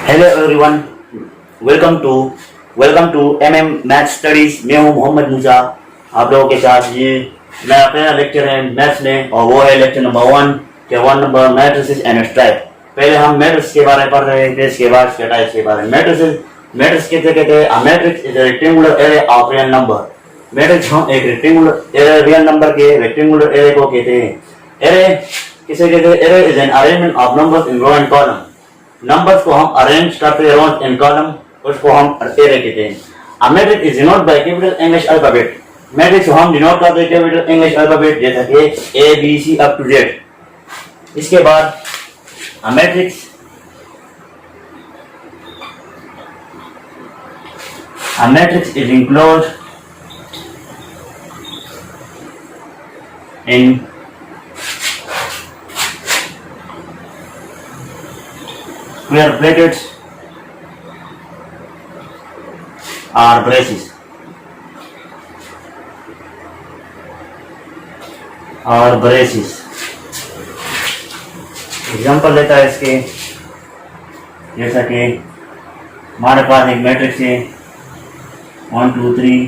Hello everyone, welcome to MM math studies. मैं हूं मोहम्मद मूसा। आप लोगों के साथ ये मेरा पहला लेक्चर है मैथ्स में, और वो है लेक्चर नंबर 1 के 1 नंबर मैट्रिसेस एंड स्ट्राइप। पहले हम मैट्रिक्स के बारे में पढ़ रहे थे, इसके बाद स्ट्राइप के बारे में। मैट्रिक्स कहते हैं a matrix is a rectangular array of real number. Matrix हम एक रेक्टेंगुलर एरे रियल नंबर के रेक्टेंगुलर एरे को कहते हैं। एरे किसे कहते हैं? Array is an arrangement of numbers in row and column. Numbers को हम अरेंज करते हैं रोज इन कॉलम, उसको हम एरे कहते हैं। A matrix is denote by capital English alphabet. Matrix को हम डिनोट करते हैं कैपिटल इंग्लिश अल्फाबेट, जैसा कि A B C up to Z. इसके बाद a matrix is enclosed in square brackets or braces example लेता है इसके, जैसा कि हमारे पास एक मैट्रिक्स है 1 2 3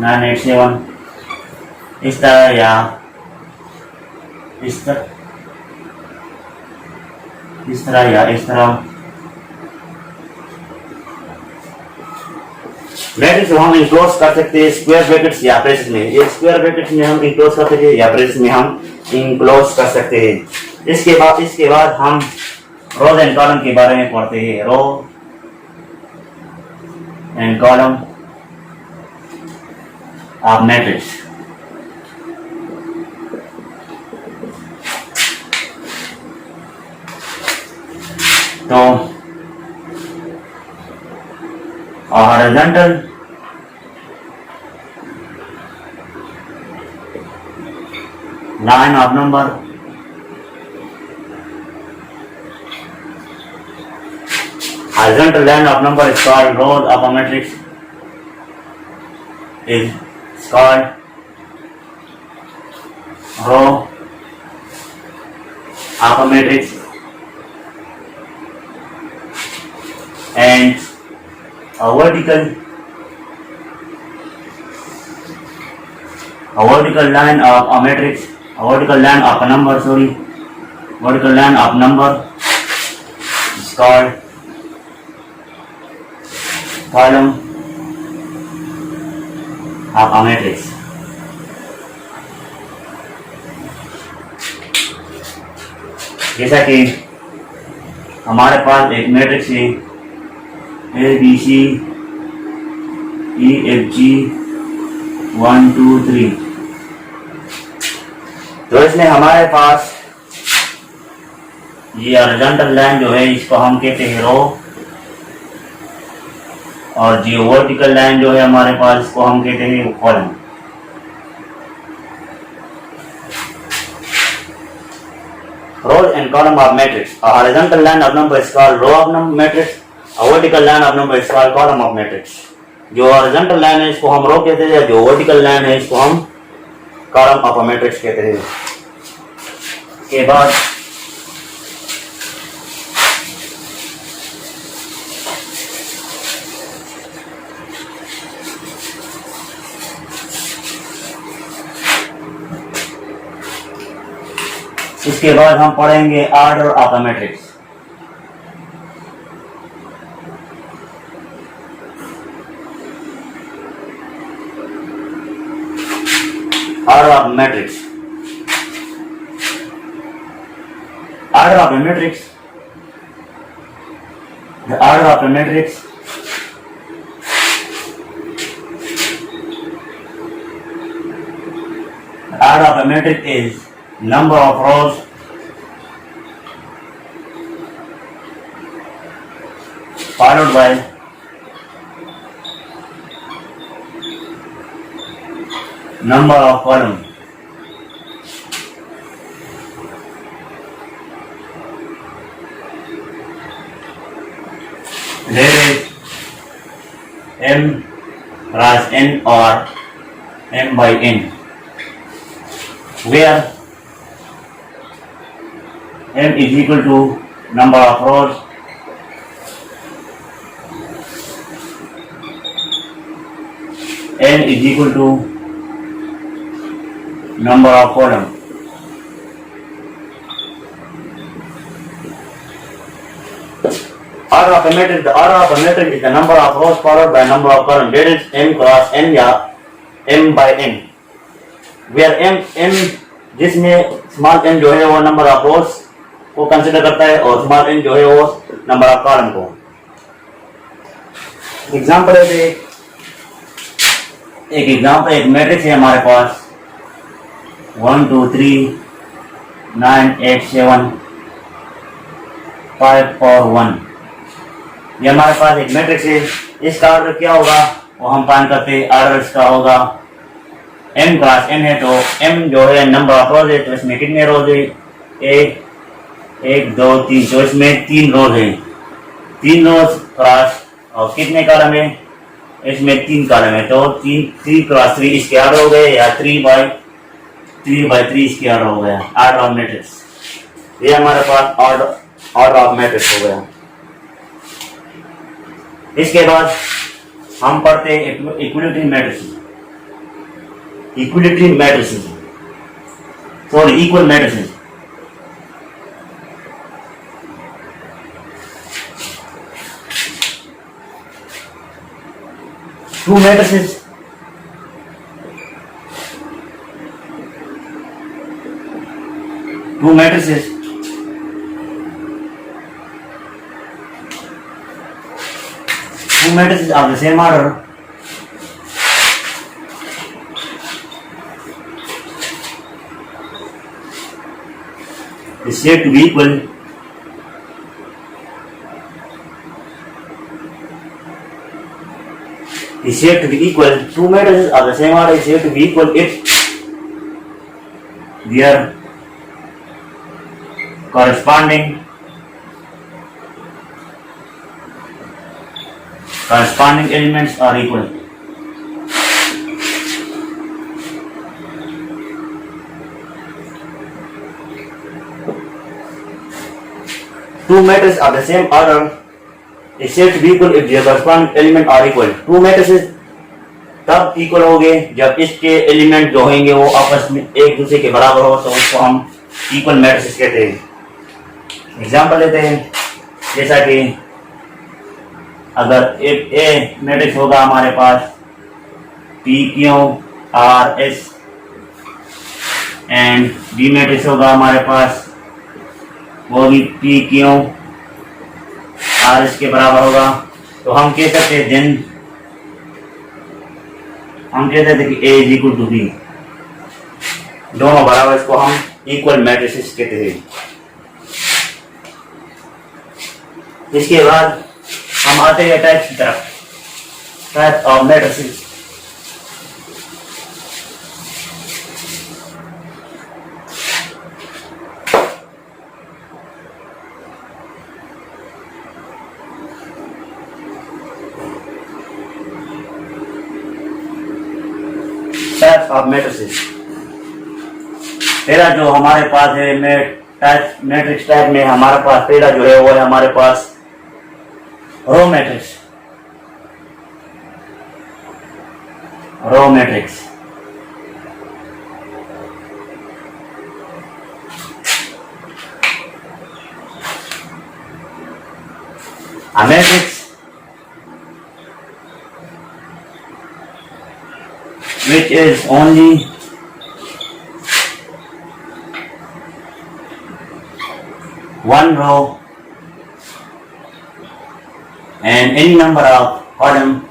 9 8 7, इस तरह या इस तरह ब्रैकेट्स हम इनक्लोज कर सकते हैं स्क्वायर ब्रैकेट्स या ब्रेसेस में। ये स्क्वायर ब्रैकेट्स में हम इनक्लोज कर सकते हैं या ब्रेसेस में हम इनक्लोज कर सकते हैं। इसके बाद हम रोज एंड कॉलम के बारे में पढ़ते हैं। Row and column of matrix. तो horizontal line of number is called rows of a matrix, is called row of a matrix, and a vertical line of a matrix, vertical line of number is called column of a matrix. जैसा कि हमारे पास एक matrix है ए B सी E F G 1 2 3, तो इसमें हमारे पास ये horizontal line जो है इसको हम कहते हैं रो, और जो वर्टिकल लाइन जो है हमारे पास इसको हम कहते हैं column. Rows and column of matrix. A horizontal line of number is called row of number matrix. A vertical line of number is called column of matrix. जो हॉरिजॉन्टल लाइन है इसको हम रो कहते हैं, जो वर्टिकल लाइन है इसको हम कॉलम ऑफ अ मैट्रिक्स कहते हैं। के बाद इसके बाद हम पढ़ेंगे order of a matrix. Order of matrix. Order of a matrix. The order of a matrix is number of rows followed by number of columns. There is m cross n or m by n, where m is equal to number of rows n is equal to number of column. Order of a matrix. The order of a matrix is the number of rows followed by number of columns. That is m cross n या m by n. Where m जिसमें small n जो है वो number of रोज को consider करता है और small n जो है वो नंबर ऑफ कॉलम को. एग्जाम्पल है एक मैट्रिक्स है हमारे पास 1 2 3 9 8 7 5 4 1. ये हमारे पास एक मैट्रिक्स है. इसका ऑर्डर क्या होगा वो हम फाइंड करते हैं. ऑर्डर इसका होगा m क्रॉस n है तो m जो है नंबर ऑफ रोज है तो इसमें कितने रोज है 1 2 3 तो इसमें 3 रोज है. 3 रोज क्रॉस और कितने कॉलम है इसमें 3 कॉलम है तो 3 क्रॉस 3 इसके ऑर्डर हो गए या 3 बाय 3 इसके ऑर्डर हो गया. ऑर्डर ऑफ मैट्रिक्स ये हमारे पास ऑर्डर ऑफ मैट्रिक्स हो गया. इसके बाद हम पढ़ते हैं equality matrix. Equality matrices sorry equal matrices. To matrices of the same order is said to be equal two matrices of the same order is said to be equal if their corresponding elements are equal. Two matrices of the same order is said to be equal if their corresponding elements are equal. Two matrices तब equal हो गए जब इसके element जो होंगे वो आपस में एक दूसरे के बराबर हो तो उसको हम इक्वल मैट्रिसेस कहते हैं. एग्जांपल लेते हैं जैसा कि अगर एक ए मैट्रिक्स होगा हमारे पास P Q R S and B matrix होगा हमारे पास वो भी पी क्यू आर एस के बराबर होगा तो हम कह सकते हैं कि ए इज इक्वल टू बी. दोनों बराबर इसको हम इक्वल मैट्रिसेस कहते हैं. इसके बाद हम आते हैं टाइप्स की तरफ. Type of matrices. Types of matrices. पहला जो हमारे पास है मैट्रिक्स टाइप में हमारे पास पहला जो है वो है हमारे पास row matrix. A matrix which is only one row and any number of columns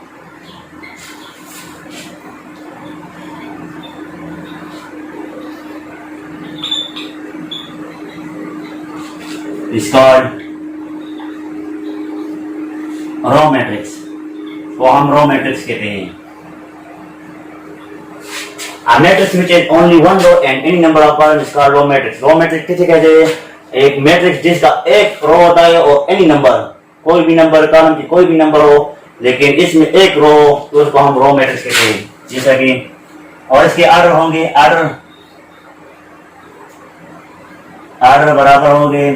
is called row matrix. वो हम रो मैट्रिक्स कहते हैं. A matrix which has only one row and any number of columns is called row matrix. Row matrix किसे कहते हैं? एक matrix जिसका एक रो होता है और एनी नंबर कोई भी नंबर कॉलम की कोई भी नंबर हो लेकिन इसमें एक रो तो उसको हम रो मैट्रिक्स कहते हैं. जैसा कि और इसके ऑर्डर होंगे ऑर्डर बराबर होंगे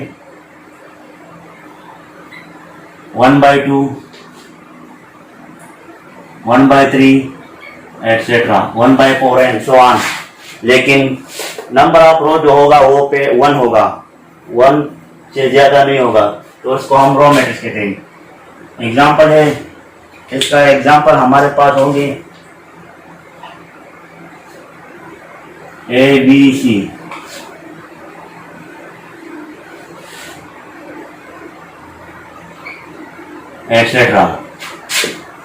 1/2 1/3 एटसेट्रा 1/4 एंड सो ऑन। लेकिन नंबर ऑफ रो जो होगा वो पे 1 होगा, 1 से ज्यादा नहीं होगा, तो उसको हम रो मैट्रिक्स कहते हैं। एग्जाम्पल है, इसका एग्जाम्पल हमारे पास होंगे ABC, एक्सेट्रा।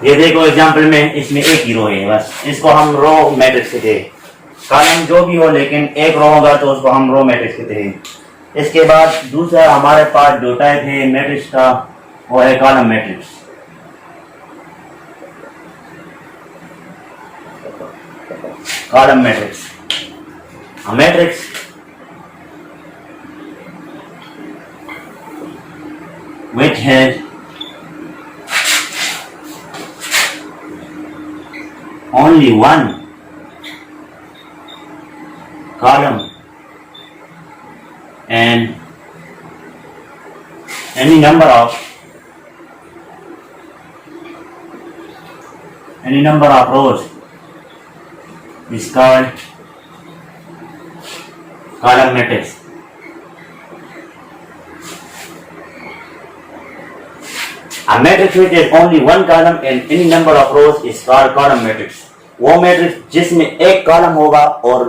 ये देखो एग्जाम्पल में इसमें एक ही रो है, बस इसको हम रो मैट्रिक्स कहते हैं। कॉलम जो भी हो लेकिन एक रो होगा तो उसको हम रो मैट्रिक्स कहते हैं। इसके बाद दूसरा हमारे पास जो टाइप है मैट्रिक्स का वो है column matrix. Column matrix, matrix which has only one column and any number of rows is called column matrix. A matrix which has only one column and any number of rows is called column matrix. वो matrix जिसमें एक column होगा और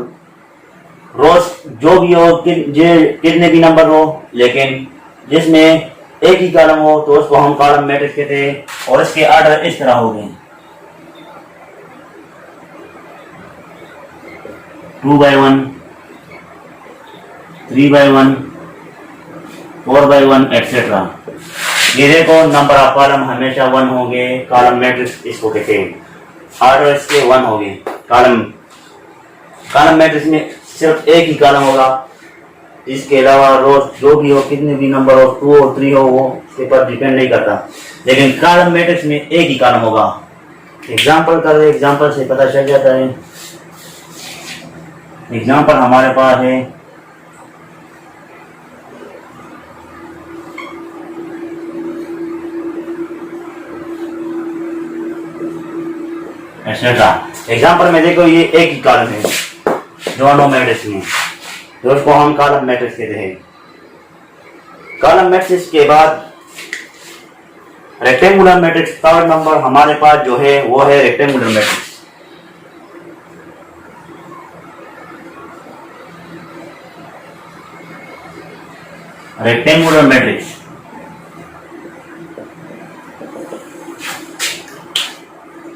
रोज जो भी हो, कितने भी नंबर हो, लेकिन जिसमें एक ही कॉलम हो तो उसको हम कॉलम मैट्रिक्स कहते हैं। और इसके ऑर्डर इस तरह हो गए 2/1, 3/1, 4/1 एक्सेट्रा। ये देखो नंबर ऑफ कॉलम हमेशा 1 होंगे, कॉलम मैट्रिक्स इसको कहते हैं। ऑर्डर इसके 1 होंगे। कॉलम मैट्रिक्स में सिर्फ एक ही कॉलम होगा, इसके अलावा रोज जो भी हो, कितने भी नंबर हो, 2 हो 3 हो, वो इसके पर डिपेंड नहीं करता। लेकिन कॉलम मैट्रिक्स में एक ही कॉलम होगा। एग्जाम्पल कर रहे, एग्जाम्पल से पता चल जाता है। एग्जाम्पल हमारे पास है एग्जाम्पल में देखो ये एक ही कॉलम है दोनों मैट्रिक्स में, तो उसको हम कॉलम मैट्रिक्स कहते हैं। कॉलम मैट्रिक्स के बाद रेक्टेंगुलर मैट्रिक्स, थर्ड नंबर हमारे पास जो है वो है rectangular matrix. Rectangular matrix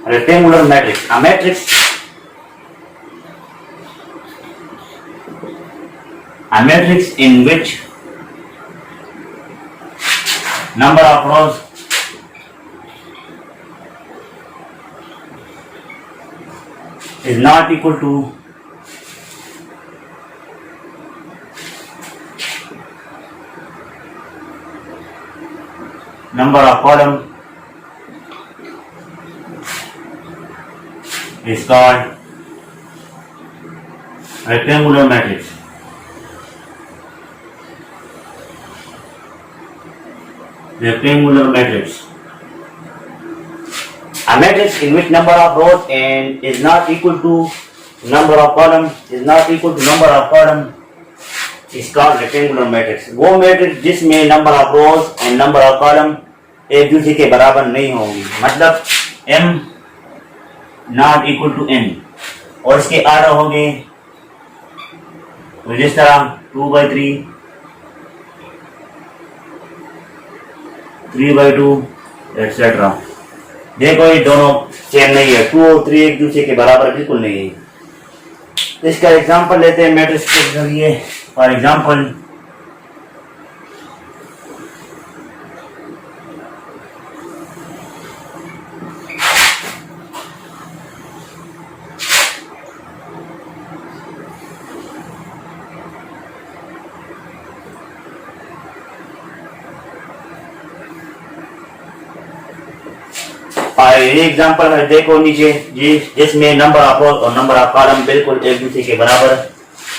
rectangular matrix, a matrix in which number of rows is not equal to number of column is called rectangular matrix. Rectangular matrix. A matrix in which number of rows and is not equal to number of column is called rectangular matrix. वो matrix जिसमें number of rows and number of column एक दूसरे के बराबर नहीं होंगी, मतलब m not equal to n, और इसके ऑर्डर होंगे जिस तरह 2/3, 3/2 एक्सेट्रा। देखो ये दोनों सेम नहीं है, 2 और 3 एक दूसरे के बराबर बिल्कुल नहीं है। इसका एग्जांपल लेते हैं मैट्रिक्स के जरिए। फॉर एग्जांपल ये एग्जांपल है, देखो नीचे जिसमें नंबर ऑफ रोज और नंबर ऑफ कॉलम बिल्कुल एक दूसरे के बराबर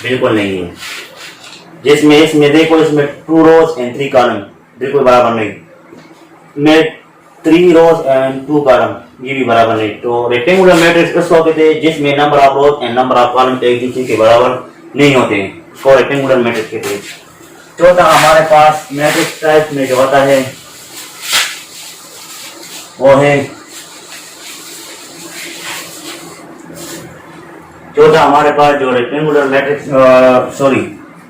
बिल्कुल नहीं है। जिसमें इसमें देखो इसमें 2 रोज एंड 3 कॉलम बिल्कुल बराबर नहीं। मैं 3 रोज एंड 2 कॉलम, ये भी बराबर नहीं। तो रेक्टेंगुलर मैट्रिक्स उसको कहते हैं जिसमें number of rose and number of column एक दूसरे के बराबर नहीं होते हैं, उसको रेक्टेंगुलर मैट्रिक्स कहते हैं। चौथा हमारे पास मैट्रिक्स टाइप में जो होता है वो है, चौथा हमारे पास जो रेक्टेंगुलर मैट्रिक्स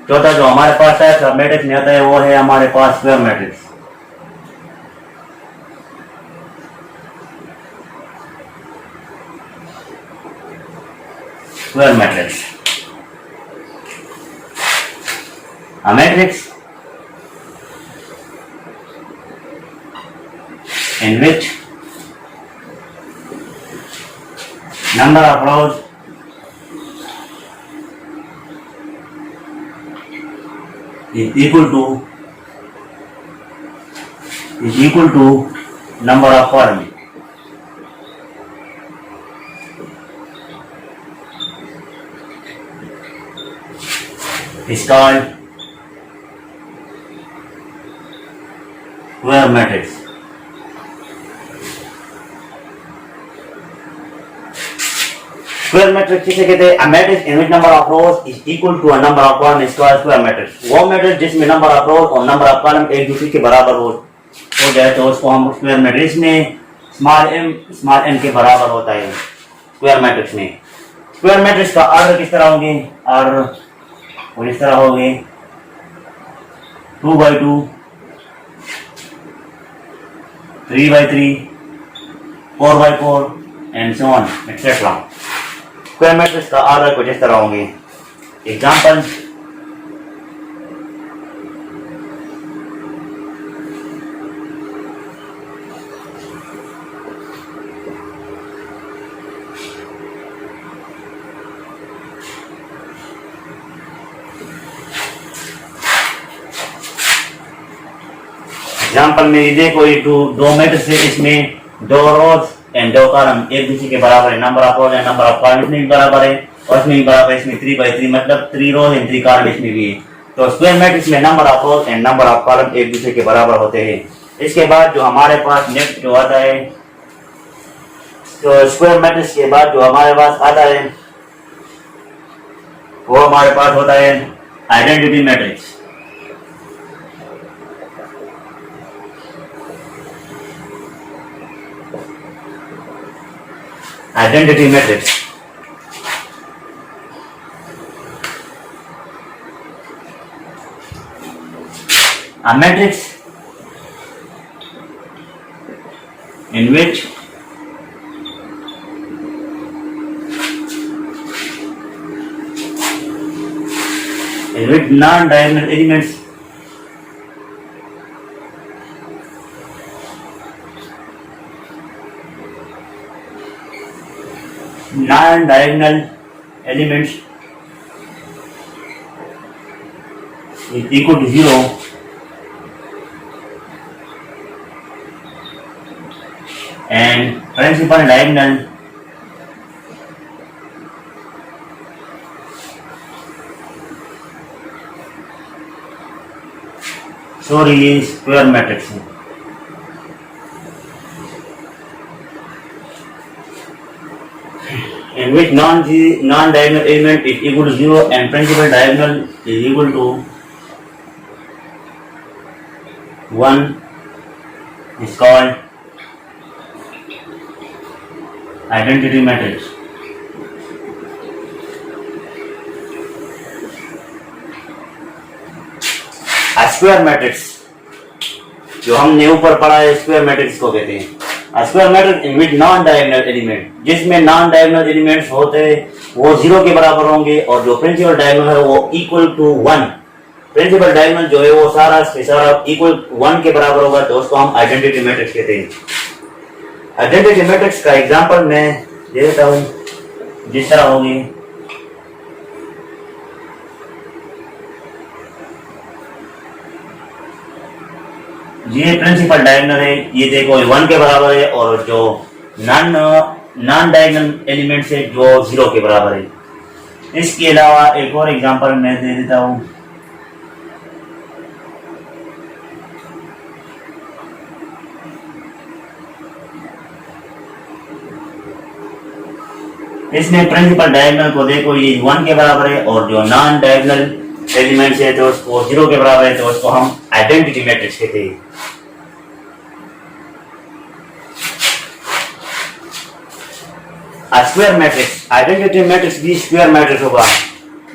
चौथा जो हमारे पास टाइप ऑफ मैट्रिक्स में आता है वो है हमारे पास square matrix. Square matrix, a matrix in which number of rows is equal to number of columns. Is called square matrix. Square matrix किसे कहते हैं? A matrix in which number of rows is equal to a number of columns is called square matrix. वो matrix जिसमें number of रोज और number of column एक दूसरे के बराबर हो जाए तो उसको हम स्क्वायर मैट्रिक्स में स्मॉल m के बराबर होता है। स्क्वायर मैट्रिक्स में स्क्वायर मैट्रिक्स का ऑर्डर किस तरह होंगे? ऑर्डर और इस तरह होंगे 2x2, 3x3, 4x4 and so on etc. Square matrix का ऑर्डर कुछ इस तरह होंगे। एग्जाम्पल, में ये कोई दो मैट्रिक्स है, इसमें 2 रोज एंड 2 कॉलम एक दूसरे के बराबर है, number of rose and number of column इसमें भी बराबर है और इसमें भी बराबर है, इसमें 3x3 मतलब 3 रोज एंड 3 कॉलम इसमें भी है। तो स्क्वायर मैट्रिक्स में number of rose and number of column एक दूसरे के बराबर होते हैं। इसके बाद जो हमारे पास नेक्स्ट जो आता है, तो स्क्वायर मैट्रिक्स के बाद जो हमारे पास आता है वो हमारे पास होता है identity matrix. Identity matrix. A matrix in which non-diagonal elements is equal to 0 and principal diagonal is square matrix in which non-diagonal element is equal to 0 and principal diagonal is equal to 1 is called identity matrix. Square matrix जो हमने ऊपर पढ़ा है square matrix को कहते हैं। Square matrix in which non diagonal element, जिसमें non diagonal elements होते वो 0 के बराबर होंगे और जो प्रिंसिपल डायगोनल है वो इक्वल टू 1। प्रिंसिपल डायगोनल जो है वो सारा इक्वल 1 के बराबर होगा तो उसको हम आइडेंटिटी मैट्रिक्स कहते हैं। आइडेंटिटी मैट्रिक्स का एग्जांपल मैं दे देता हूं, जिस तरह होगी ये प्रिंसिपल डायगोनल है, ये देखो 1 के बराबर है और जो नॉन डायगोनल एलिमेंट्स है जो 0 के बराबर है। इसके अलावा एक और एग्जांपल मैं दे देता हूं। इसमें प्रिंसिपल डायगोनल को देखो, ये 1 के बराबर है, और जो नॉन डायगोनल एलिमेंट्स है तो उसको 0 के बराबर है, तो उसको हम आइडेंटिटी मैट्रिक्स कहते हैं। स्क्वायर मैट्रिक्स, आइडेंटिटी मैट्रिक्स भी स्क्वायर मैट्रिक्स होगा,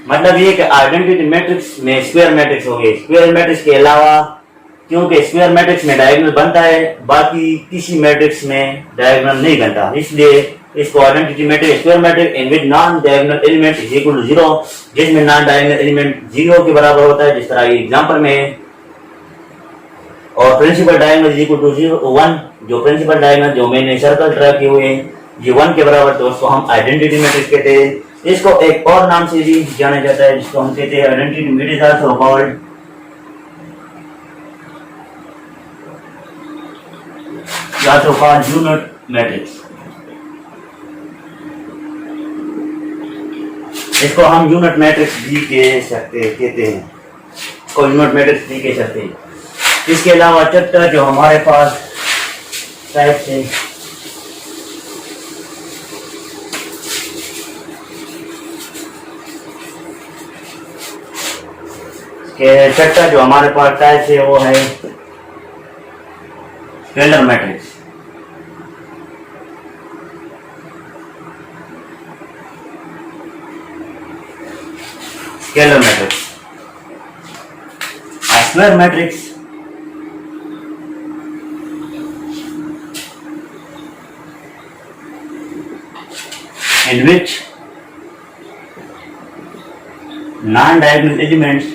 मतलब ये कि आइडेंटिटी मैट्रिक्स में स्क्वायर मैट्रिक्स होगी। स्क्वायर मैट्रिक्स के अलावा, क्योंकि स्क्वायर मैट्रिक्स में डायगोनल बनता है, बाकी किसी मैट्रिक्स में डायगोनल नहीं बनता, इसलिए इसको identity matrix square matrix in which non diagonal element is equal to 0, जिसमें नॉन डायगोनल एलिमेंट 0 के बराबर होता है, जिस तरह ये एग्जांपल में है। और principal diagonal is equal to 1, जो प्रिंसिपल डायगोनल जो मैंने सर्कल ड्रा किए हुए हैं ये 1 के बराबर, तो उसको हम आइडेंटिटी मैट्रिक्स कहते हैं। इसको एक और नाम से भी जाना जाता है, जिसको हम कहते हैं identity matrix, also called unit matrix. इसको हम यूनिट मैट्रिक्स भी कहते हैं, इसको यूनिट मैट्रिक्स भी कह सकते हैं। इसके अलावा चैप्टर जो हमारे पास टाइप से चैप्टर जो हमारे पास टाइप से वो है scalar matrix. Scalar matrix, square matrix in which non-diagonal elements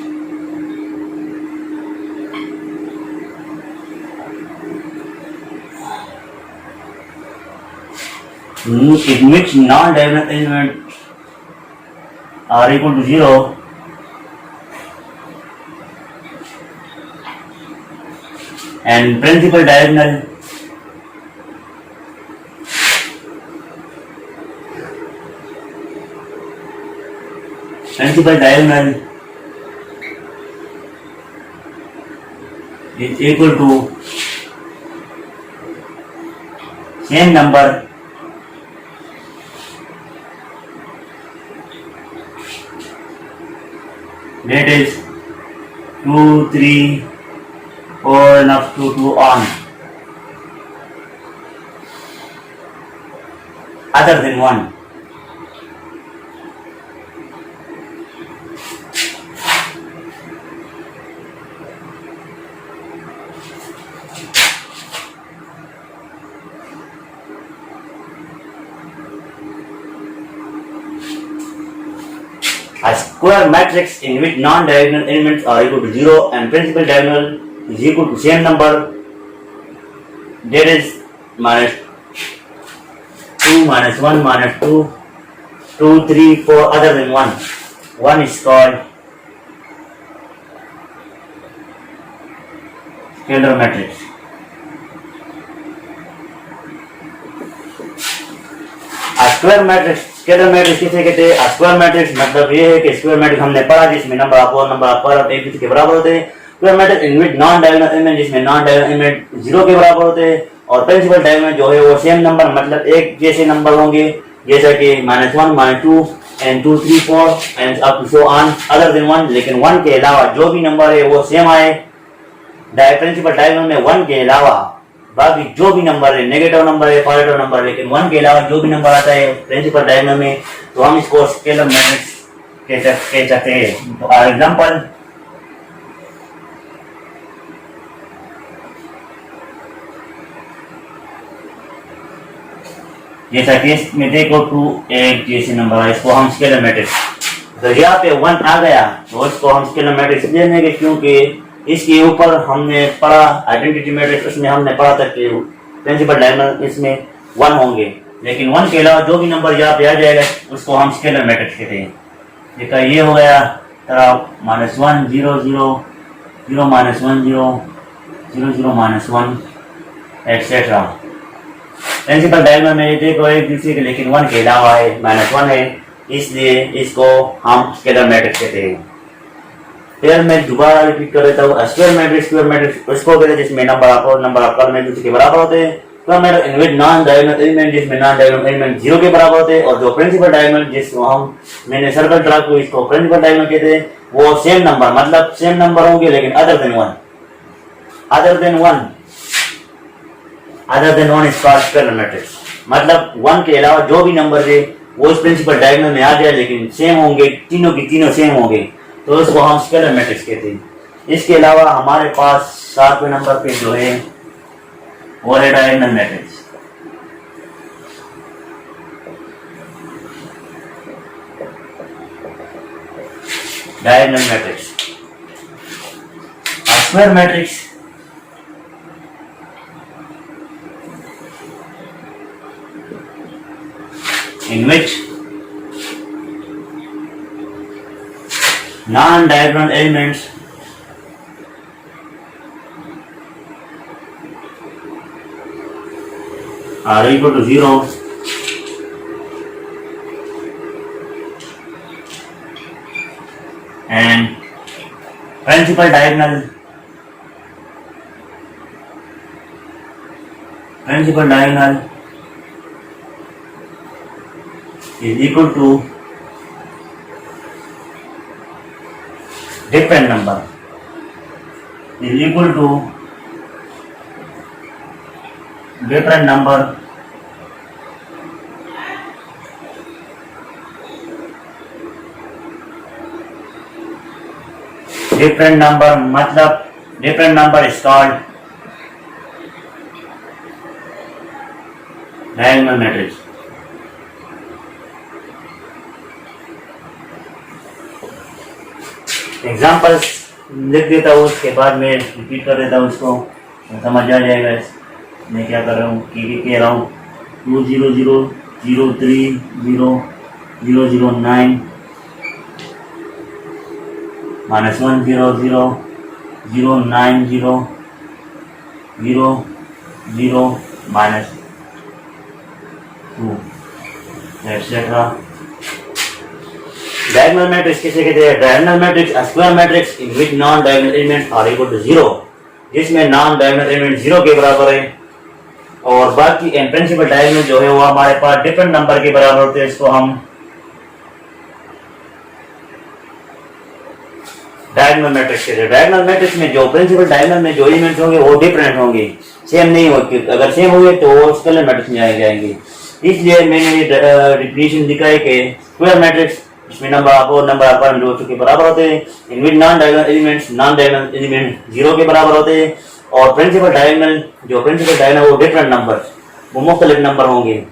in which non-diagonal elements are equal to 0 and principal diagonal is equal to same number that is 2, 3, 4 and up to 2 on, other than 1. A square matrix in which non-diagonal elements are equal to 0 and principal diagonal is equal to same number, that is minus 2, minus 1, minus 2, 2, 3, 4 other than 1. 1 is called scalar matrix. A square matrix, scalar matrix किसे कहते हैं? Square matrix मतलब ये है कि square matrix हमने पढ़ा जिसमें नंबर ऑफ 4 नंबर ऑफ पर एक दूसरे के बराबर होते हैं। Square matrix in which non diagonal element, जिसमें नॉन डायगोनल एलिमेंट 0 के बराबर होते हैं, और प्रिंसिपल डायगोनल जो है वो सेम नंबर मतलब एक जैसे नंबर होंगे, जैसा कि -1, -2 and 2, 3, 4 and up to so on other than 1, लेकिन 1 के अलावा जो भी नंबर है वो सेम आए। प्रिंसिपल डायगोनल में 1 के अलावा बाकी जो भी नंबर है, नेगेटिव नंबर है, पॉजिटिव नंबर, लेकिन 1 के अलावा जो भी नंबर आता है प्रिंसिपल डायगोनल में, तो हम इसको स्केलर मैट्रिक्स कह सकते हैं। तो फॉर एग्जांपल जैसा कि इसमें देखो 2 एक जैसे नंबर है, इसको हम स्केलर मैट्रिक्स, तो यहाँ पे 1 आ गया तो इसको हम स्केलर मैट्रिक्स लेंगे, क्योंकि इसके ऊपर हमने पढ़ा आइडेंटिटी मैट्रिक्स, उसमें हमने पढ़ा था कि प्रिंसिपल डायगोनल इसमें 1 होंगे, लेकिन 1 के अलावा जो भी नंबर यहाँ पे आ जाएगा उसको हम स्केलर मैट्रिक्स कहते हैं। देखा ये हो गया तरह -1 0 0 0 -1 0 0 0 -1 एक्सेट्रा। प्रिंसिपल डायगोनल में देखो एक दूसरे के, लेकिन 1 के अलावा है -1 है, इसलिए इसको हम स्केलर मैट्रिक्स कहते हैं। फिर मैं दोबारा रिपीट कर देता हूँ, स्क्वायर मैट्रिक्स उसको कहते हैं जिसमें नंबर ऑफ कर में दूसरे के बराबर होते हैं, square matrix in which non diagonal element, जिसमें नॉन डायगोनल एलिमेंट 0 के बराबर होते हैं, और जो प्रिंसिपल डायगोनल जिसको हम मैंने सर्कल ड्रा किया इसको प्रिंसिपल डायगोनल कहते हैं, वो सेम नंबर मतलब सेम नंबर होंगे लेकिन other than one is called square matrix. मतलब 1 के अलावा जो भी नंबर है वो इस प्रिंसिपल डायगोनल में आ जाए लेकिन सेम होंगे, तीनों की तीनों सेम होंगे, तो उसको हम स्केलर मैट्रिक्स कहते हैं। इसके अलावा हमारे पास 7वें नंबर पे जो है वो है diagonal matrix. Diagonal matrix square matrix in which non-diagonal elements are equal to 0 and principal diagonal is equal to different number मतलब different number is called diagonal matrix। Examples लिख देता हूँ, उसके बाद में रिपीट कर देता हूँ, उसको समझ आ जाएगा मैं क्या कर रहा हूँ, कह रहा हूँ 200030009 -100090000 -2 एक्सेट्रा। डायगोनल मैट्रिक्स किसे कहते हैं? Diagonal matrix square matrix in which non diagonal element are equal to 0, जिसमें नॉन डायगोनल एलिमेंट 0 के बराबर है, और बाकी एन प्रिंसिपल डायगोनल जो है वो हमारे पास डिफरेंट नंबर के बराबर होते हैं। इसको हम डायगोनल मैट्रिक्स कहते हैं। डायगोनल मैट्रिक्स में जो प्रिंसिपल डायगोनल में जो एलिमेंट्स होंगे वो डिफरेंट होंगे, सेम नहीं होंगे। अगर सेम होंगे तो वो स्केलर मैट्रिक्स में आए जाएंगे। इसलिए मैंने ये डिफिनीशन दिखा है कि स्क्वायर मैट्रिक्स इसमें नंबर ऑफ के बराबर होते हैं, इन विच नॉन डायगोनल एलिमेंट 0 के बराबर होते हैं, और प्रिंसिपल डायगोनल वो डिफरेंट नंबर, वो मुख्तलिफ नंबर होंगे,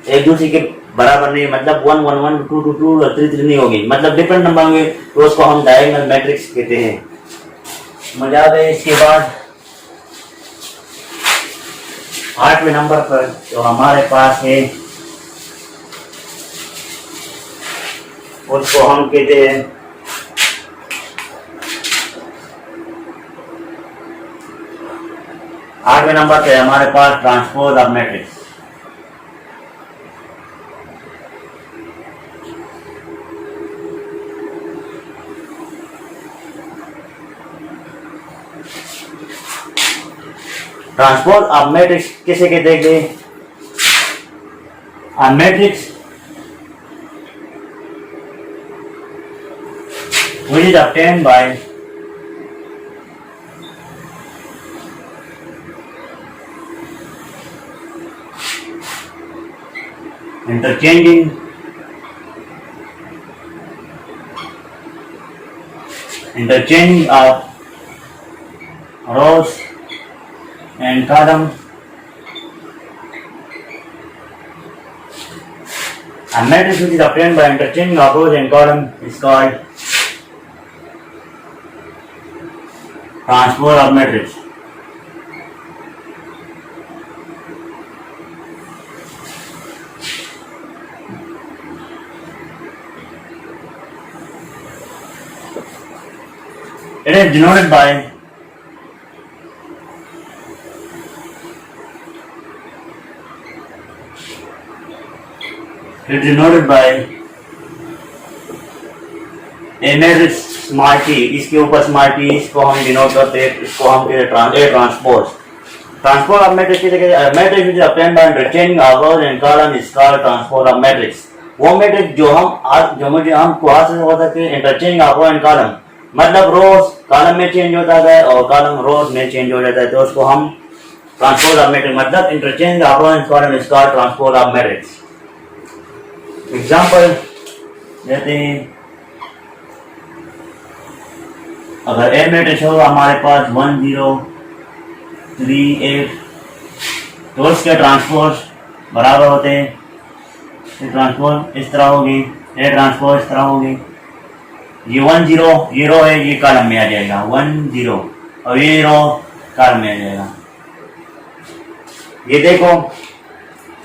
एक दूसरे के बराबर नहीं, मतलब 1 1 1 2 2 2 और 3 3 नहीं होगी, मतलब डिफरेंट नंबर होंगे, तो उसको हम डायगोनल मैट्रिक्स कहते हैं। मजा आ गया। इसके बाद 8वें नंबर पर जो हमारे पास है उसको हम कहते हैं आठवें नंबर पे हमारे पास transpose of matrix. Transpose of matrix किसे कहते हैं? Matrix which is obtained by interchanging of rows and columns. A matrix which is obtained by interchanging of rows and columns is called transpose of matrix. It is denoted by a matrix small T, इसके ऊपर small T, इसको हम denote करते हैं, इसको हम कहते हैं ट्रांसपोज। ट्रांसपोज ऑफ मैट्रिक्स किसे कहते हैं? Matrix which is obtained by interchanging of rows and column is called transpose of matrix. वो मैट्रिक्स जो हम वहां से हो सकते हैं interchange of row and column, मतलब रोज कॉलम में चेंज होता है और कॉलम रोज में चेंज हो जाता है, तो उसको हम ट्रांसपोज ऑफ मैट्रिक्स, मतलब interchange of row and column is called transpose of matrix. Example देते हैं, अगर ए मैट्रिक्स हो हमारे पास 1 0 3 8, तो उसके ट्रांसपोज बराबर होते हैं। ट्रांसपोज इस तरह होगी, ए ट्रांसपोज इस तरह होगी। ये 1 0 ये रो है, ये कॉलम में आ जाएगा 1 0, और ये रो कॉलम में आ जाएगा। ये देखो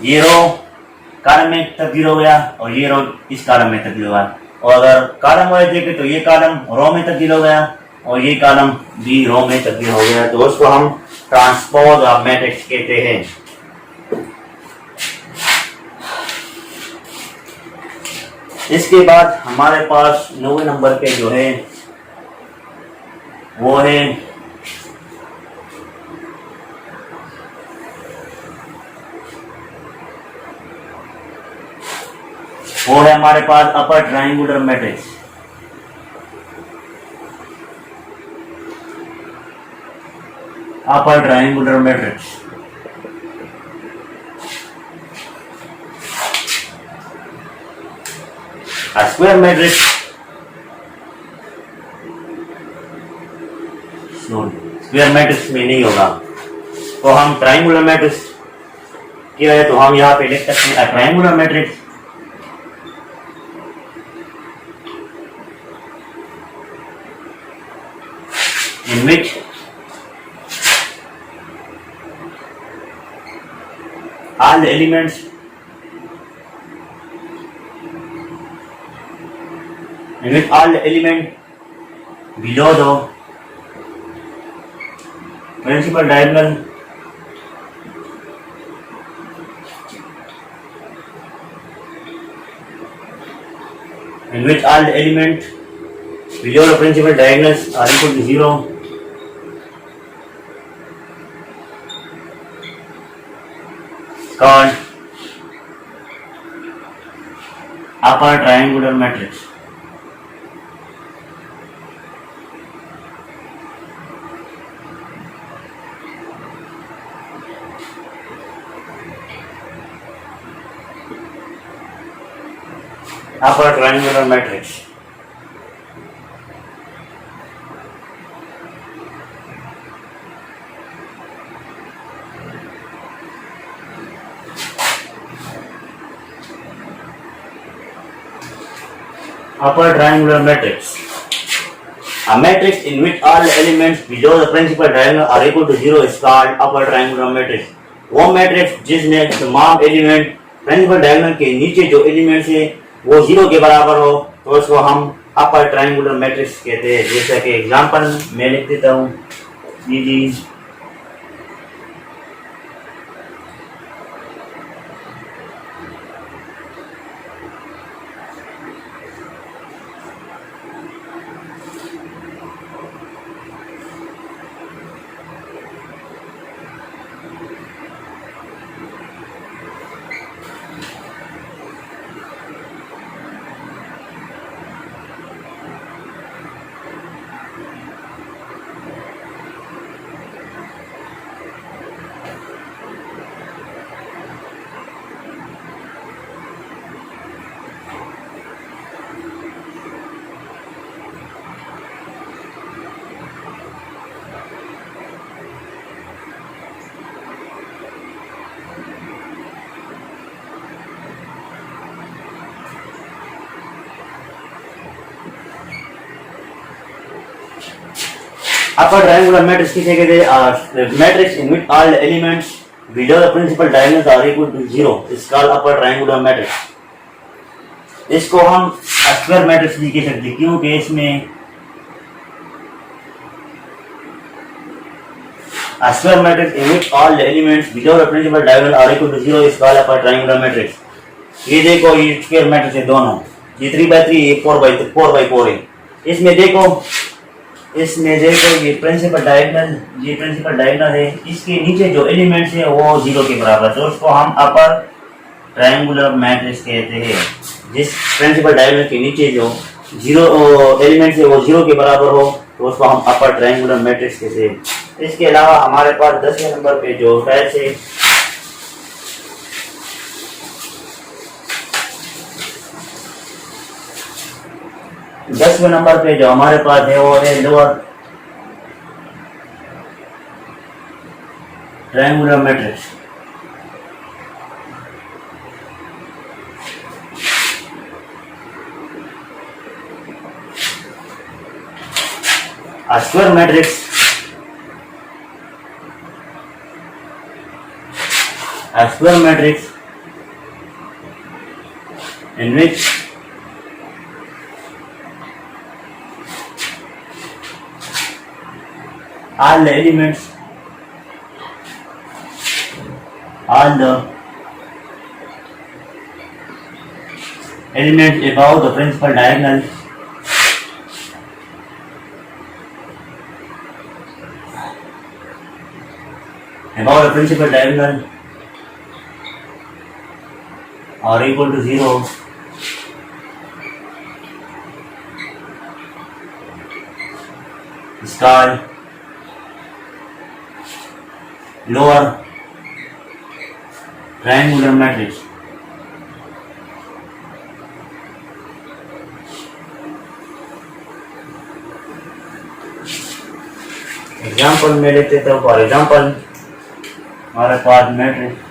ये रो कॉलम में तब्दील हो गया और ये रो इस कॉलम में तब्दील हो गया, और अगर कॉलम वाइज देखें तो ये कॉलम रो में तब्दील हो गया और ये कॉलम भी रो में तब्दील हो गया, तो उसको हम ट्रांसपोज ऑफ मैट्रिक्स कहते हैं। इसके बाद हमारे पास 9वें नंबर पे जो है वो है हमारे पास upper triangular matrix. Upper triangular matrix square matrix, square matrix में नहीं होगा, तो हम ट्रायंगुलर मैट्रिक्स क्या है, तो हम यहाँ पे लिख सकते हैं triangular matrix in which all the elements below the principal diagonal below the principal diagonals are equal to 0, called upper triangular matrix। upper triangular matrix upper triangular matrix, a matrix in which all the elements below the principal diagonal are equal to 0 is called upper triangular matrix। वो matrix जिसमें तमाम element principal diagonal के नीचे जो elements है वो 0 के बराबर हो, तो उसको हम अपर ट्रायंगुलर मैट्रिक्स कहते हैं। जैसा कि एग्जांपल मैं लिख देता हूँ, जी upper triangular matrix किसे कहते हैं? Matrix in which all the elements below the principal diagonals are equal to 0 is called upper triangular matrix। इसको हम स्क्वायर मैट्रिक्स भी कह सकते हैं, क्योंकि इसमें square matrix in which all the elements below the principal diagonal are equal to 0 is called upper triangular matrix। ये देखो ये स्क्वायर मैट्रिक्स है दोनों, ये 3 by 3 4 by 4 है। इसमें देखो इसमें देखो ये प्रिंसिपल डायगोनल है, इसके नीचे जो एलिमेंट्स है वो जीरो के बराबर, तो उसको हम अपर ट्रायंगुलर मैट्रिक्स कहते हैं। जिस प्रिंसिपल डायगोनल के नीचे जो जीरो एलिमेंट्स है वो जीरो के बराबर हो तो उसको हम अपर ट्रायंगुलर मैट्रिक्स कहते हैं। इसके अलावा हमारे पास 10वें नंबर पे जो टैच है, जो हमारे पास है वो है lower triangular matrix. A square matrix in which all the elements above the principal diagonal are equal to 0 is called lower triangular matrix. Example में लेते तो फॉर एग्जाम्पल हमारे पास मैट्रिक्स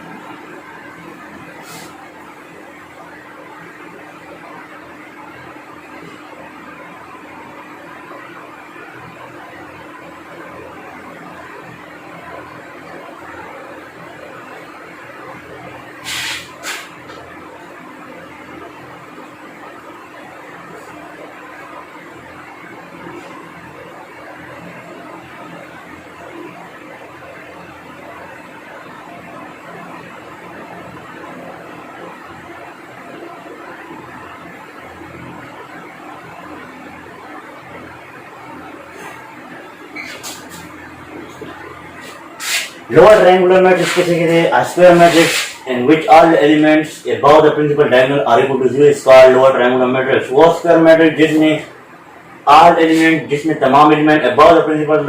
lower triangular matrix कैसे कहते हैं? A square matrix in which all the elements above the principal diagonal are equal to 0 is called lower triangular matrix. वो square matrix जिसमें तमाम element above the principal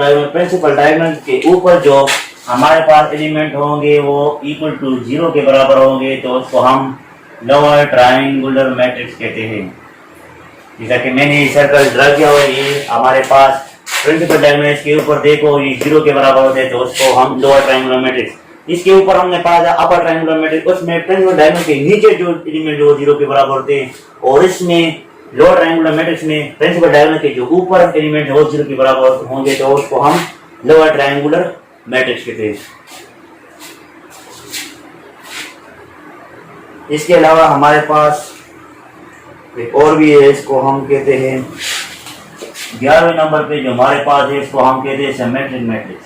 diagonal के ऊपर जो हमारे पास एलिमेंट होंगे वो इक्वल टू 0 के बराबर होंगे तो उसको हम लोअर ट्रायंगुलर मैट्रिक्स कहते हैं। जैसा कि मैंने सर्कल ड्रा किया हुआ है, ये हमारे पास प्रिंसिपल डायगोनल के ऊपर देखो ये 0 के बराबर होते हैं तो उसको हम लोअर ट्रायंगुलर मैट्रिक्स। इसके ऊपर हमने पाया अपर ट्रायंगुलर मैट्रिक्स, उसमें प्रिंसिपल डायगोनल के नीचे जो एलिमेंट जो 0 के बराबर होते हैं, और इसमें लोअर ट्रायंगुलर मैट्रिक्स में प्रिंसिपल डायगोनल के जो ऊपर एलिमेंट है वो 0 के बराबर होंगे तो उसको हम लोअर ट्रायंगुलर मैट्रिक्स कहते हैं। इसके अलावा हमारे पास एक और भी है, इसको हम कहते हैं 11वें नंबर पे जो हमारे पास है इसको हम कहते हैं symmetric matrix.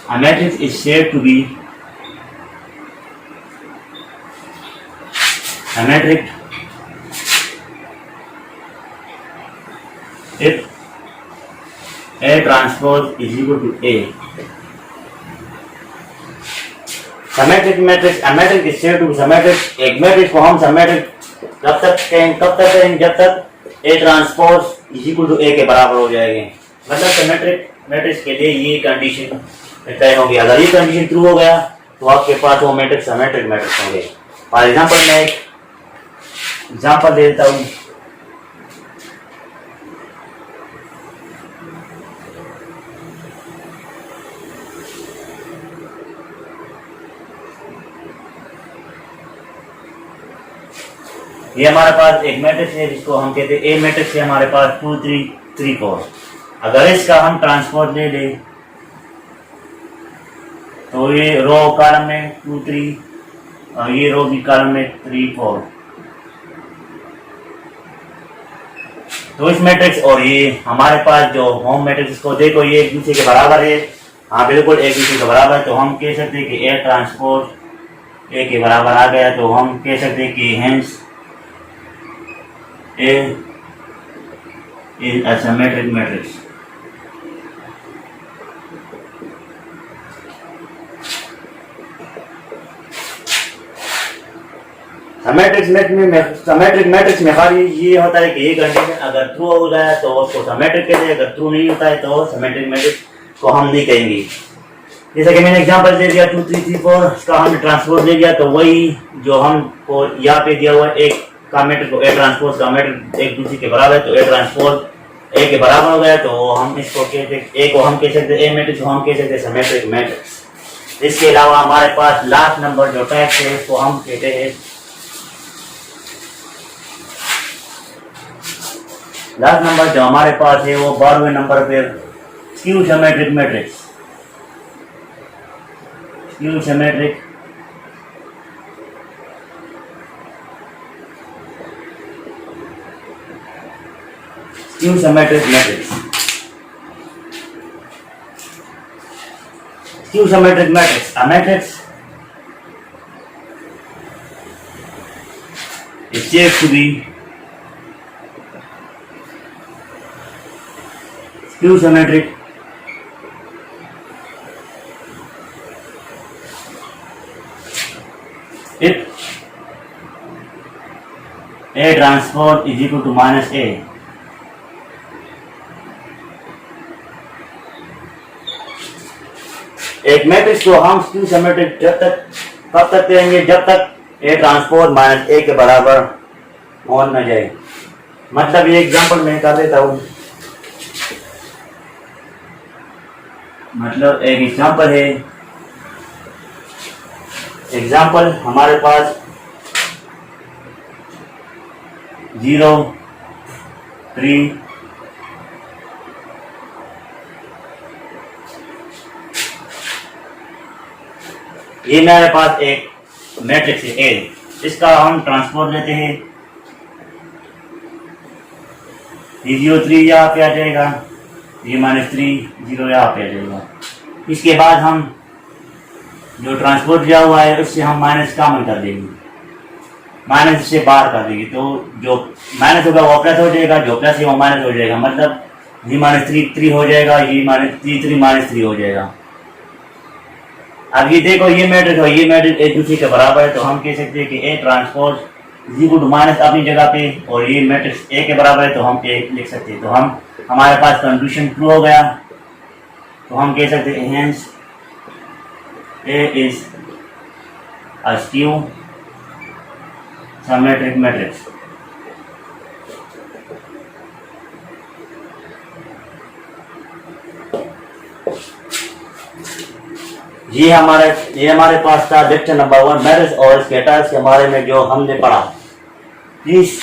A matrix is said to be symmetric if A transpose is equal to A. Symmetric matrix, a matrix is said to be symmetric. एक मैट्रिक्स को हम सिमेट्रिक कब तक कहेंगे जब तक A transpose is equal to A के बराबर हो जाएंगे। मतलब सिमेट्रिक मैट्रिक्स के लिए ये कंडीशन तय होगी। अगर ये कंडीशन ट्रू हो गया तो आपके पास वो मैट्रिक्स सिमेट्रिक मैट्रिक्स होंगे। फॉर एग्जांपल मैं एक एग्जांपल देता हूँ। ये हमारे पास एक मैट्रिक्स है जिसको हम कहते हैं ए मैट्रिक्स है, हमारे पास 2 3 3 4। अगर इसका हम ट्रांसपोज ले लें तो ये रो कॉलम में 2 3 और ये रो भी कॉलम में 3 4। तो इस मैट्रिक्स और ये हमारे पास जो होम मैट्रिक्स को देखो ये एक दूसरे के बराबर है। हाँ बिल्कुल एक दूसरे के बराबर, तो हम कह सकते हैं कि ए ट्रांसपोज ए के बराबर आ गया, तो हम कह सकते हैं कि hence A is a symmetric matrix. Symmetric matrix में खाली ये होता है कि ये कंडीशन अगर ट्रू हो जाए तो उसको सिमेट्रिक कहते हैं, अगर ट्रू नहीं होता है तो सिमेट्रिक मैट्रिक्स को हम नहीं कहेंगे। जैसे कि मैंने एग्जांपल दे दिया 2 3 3 4, इसका हमने ट्रांसपोज ले लिया, तो वही जो हमको यहाँ पे दिया हुआ एक का मैट्रिक्स को ए ट्रांसपोज का मैट्रिक्स एक दूसरे के बराबर है, तो ए ट्रांसपोज ए के बराबर हो गया, तो हम इसको कहते हैं ए को हम कह सकते हैं ए मैट्रिक्स को हम कह सकते हैं सिमेट्रिक मैट्रिक्स। इसके अलावा हमारे पास लास्ट नंबर जो टाइप है इसको हम कहते हैं लास्ट नंबर जो हमारे पास है वो 12वें नंबर पे skew symmetric matrix. Skew symmetric matrix. Skew symmetric matrix, a matrix is said to be skew symmetric if A transpose is equal to minus A। एक मैट्रिक्स को हम स्क्यू सिमेट्रिक कब तक कहेंगे, जब तक ए ट्रांसपोज माइनस ए के बराबर हो न जाए। मतलब ये एग्जांपल मैं कर देता हूँ, मतलब एक एग्जांपल है। एग्जांपल हमारे पास 0 3 ये मेरे पास एक मैट्रिक्स है ए, इसका हम ट्रांसपोज लेते हैं। ये 0 3 यहाँ पे आ जाएगा, ये -3 0 यहाँ पे आ जाएगा। इसके बाद हम जो ट्रांसपोज लिया हुआ है उससे हम माइनस कॉमन कर देंगे, माइनस से बाहर कर देंगे, तो जो माइनस होगा वो प्लस हो जाएगा, जो प्लस है वो माइनस हो जाएगा। मतलब ये -3 हो जाएगा, ये -3 हो जाएगा। अब ये देखो ये मैट्रिक्स और ये मैट्रिक्स एक दूसरे के बराबर है, तो हम कह सकते हैं कि A transpose equal to minus अपनी जगह पे और ये मैट्रिक्स ए के बराबर है, तो हम ए लिख सकते हैं। तो हम हमारे पास कंडीशन ट्रू हो गया, तो हम कह सकते हैं hence A is a skew symmetric matrix. ये हमारे पास था लेक्चर नंबर 1 मैट्रिक्स और स्कैटर्स के बारे में जो हमने पढ़ा। प्लीज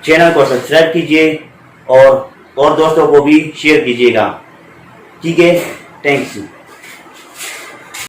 चैनल को सब्सक्राइब कीजिए और दोस्तों को भी शेयर कीजिएगा। ठीक है, थैंक्स।